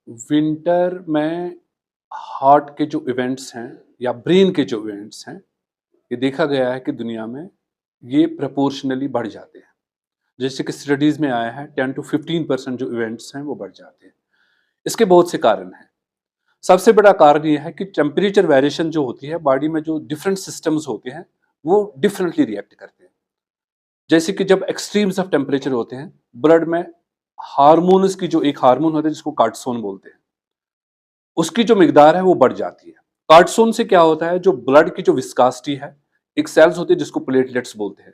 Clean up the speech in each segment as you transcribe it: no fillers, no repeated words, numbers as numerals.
Winter में heart के जो इवेंट्स हैं या ब्रेन के जो इवेंट्स हैं, ये देखा गया है कि दुनिया में ये प्रोपोर्शनली बढ़ जाते हैं। जैसे कि स्टडीज़ में आया है 10 टू 15% जो इवेंट्स हैं वो बढ़ जाते हैं। इसके बहुत से कारण हैं। सबसे बड़ा कारण ये है कि टेम्परेचर वेरिएशन जो होती है बॉडी में, जो डिफरेंट सिस्टम्स होते हैं वो डिफरेंटली रिएक्ट करते हैं। जैसे कि जब एक्सट्रीम्स ऑफ टेम्परेचर होते हैं, ब्लड में हार्मोन्स की जो एक हार्मोन होता है जिसको कार्टिसोल बोलते हैं, उसकी जो मिकदार है वो बढ़ जाती है। कार्टिसोल से क्या होता है, जो ब्लड की जो विस्कोसिटी है, एक सेल्स होती है जिसको प्लेटलेट्स बोलते हैं,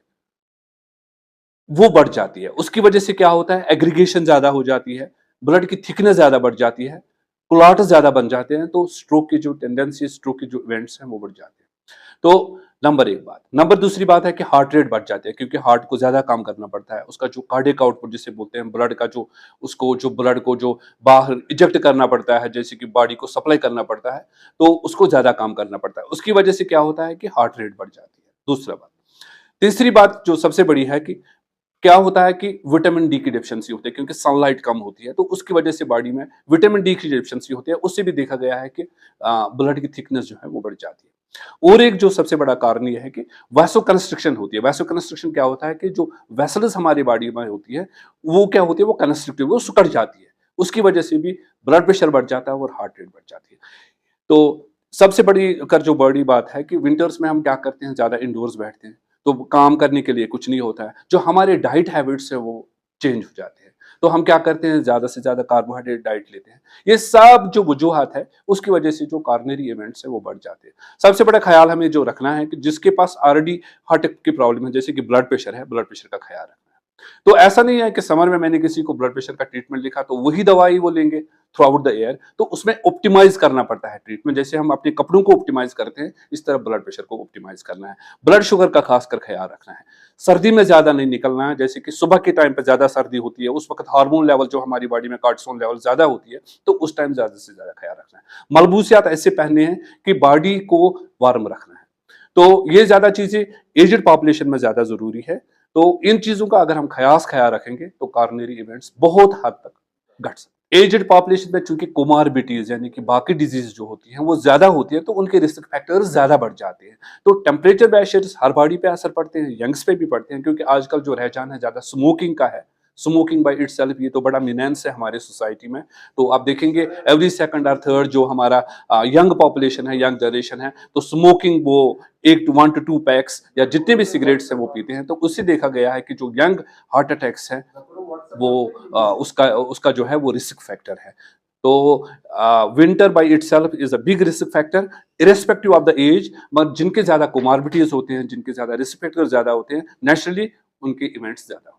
वो बढ़ जाती है। उसकी वजह से क्या होता है, एग्रीगेशन ज्यादा हो जाती है, ब्लड की थिकनेस ज्यादा बढ़ जाती है, क्लॉट्स ज्यादा बन जाते हैं, तो स्ट्रोक की जो टेंडेंसी, स्ट्रोक के जो इवेंट्स हैं वो बढ़ जाते हैं। तो नंबर एक बात। नंबर दूसरी बात है कि हार्ट रेट बढ़ जाती है, क्योंकि हार्ट को ज्यादा काम करना पड़ता है। उसका जो कार्डियक आउटपुट जिसे बोलते हैं, ब्लड का जो, उसको जो ब्लड को जो बाहर इजेक्ट करना पड़ता है, जैसे कि बॉडी को सप्लाई करना पड़ता है, तो उसको ज्यादा काम करना पड़ता है। उसकी वजह से क्या होता है कि हार्ट रेट बढ़ जाती है। दूसरा बात। तीसरी बात जो सबसे बड़ी है कि क्या होता है कि विटामिन डी की डेफिशिएंसी होती है, क्योंकि सनलाइट कम होती है, तो उसकी वजह से बॉडी में विटामिन डी की डेफिशिएंसी होती है। उससे भी देखा गया है कि ब्लड की थिकनेस जो है वो बढ़ जाती है। और एक जो सबसे बड़ा कारण ये है कि वैसो कंस्ट्रिक्शन होती है। वैसो कंस्ट्रिक्शन क्या होता है कि जो वेसल्स हमारी बॉडी में होती है, वो क्या होती है, वो कंस्ट्रिक्टिव, वो सिकुड़ जाती है। उसकी वजह से भी ब्लड प्रेशर बढ़ जाता है और हार्ट रेट बढ़ जाती है। तो सबसे बड़ी जो बड़ी बात है कि विंटर्स में हम क्या करते हैं, ज्यादा इंडोर्स बैठते हैं, तो काम करने के लिए कुछ नहीं होता है। जो हमारे डाइट हैबिट्स है वो चेंज हो जाते हैं। तो हम क्या करते हैं, ज्यादा से ज्यादा कार्बोहाइड्रेट डाइट लेते हैं। ये सब जो वजूहत है, उसकी वजह से जो कार्नरी इवेंट्स है वो बढ़ जाते हैं। सबसे बड़ा ख्याल हमें जो रखना है कि जिसके पास ऑलरेडी हार्ट की प्रॉब्लम है, जैसे कि ब्लड प्रेशर है, ब्लड प्रेशर का ख्याल रखना है। तो ऐसा नहीं है कि समर में मैंने किसी को ब्लड प्रेशर का ट्रीटमेंट लिखा तो वही दवाई वो लेंगे थ्रू आउट द ईयर। तो उसमें ऑप्टिमाइज करना पड़ता है ट्रीटमेंट। जैसे हम अपने कपड़ों को ऑप्टिमाइज करते हैं, इस तरह ब्लड प्रेशर को ऑप्टिमाइज करना है। ब्लड शुगर का खासकर ख्याल रखना है। सर्दी में ज्यादा नहीं निकलना है। जैसे कि सुबह के टाइम पर ज्यादा सर्दी होती है, उस वक्त हार्मोन लेवल जो हमारी बॉडी में कार्टिसोल लेवल ज्यादा होती है, तो उस टाइम ज्यादा से ज्यादा ख्याल रखना है। मलबूसियात ऐसे पहनने हैं कि बॉडी को वार्म रखना है। तो ये ज्यादा चीजें एज्ड पॉपुलेशन में ज्यादा जरूरी है। तो इन चीजों का अगर हम ख्याल रखेंगे तो कार्नरी इवेंट्स बहुत हद तक घट सकते हैं। एज्ड पॉपुलेशन में चूंकि कोमार्बिटीज यानी कि बाकी डिजीज जो होती हैं वो ज्यादा होती है, तो उनके रिस्क फैक्टर्स ज्यादा बढ़ जाते हैं। तो टेम्परेचर बैशर्स हर बॉडी पे असर पड़ते हैं, यंग्स पे भी पड़ते हैं, क्योंकि आजकल जो रुझान है ज्यादा स्मोकिंग का है। स्मोकिंग बाय इटसेल्फ ये तो बड़ा मीनेंस है हमारे सोसाइटी में। तो आप देखेंगे एवरी सेकंड और थर्ड जो हमारा यंग पॉपुलेशन है, यंग जनरेशन है, तो स्मोकिंग वो 1 to 2 पैक्स या जितने भी सिगरेट्स हैं वो पीते हैं। तो उससे देखा गया है कि जो यंग हार्ट अटैक्स है वो उसका उसका जो है वो रिस्क फैक्टर है। तो winter by itself is a big risk factor irrespective of the age. मगर जिनके ज्यादा कोमार्बिटीज होते हैं, जिनके ज्यादा रिस्क फैक्टर ज्यादा होते हैं, नेचुरली उनके इवेंट्स ज्यादा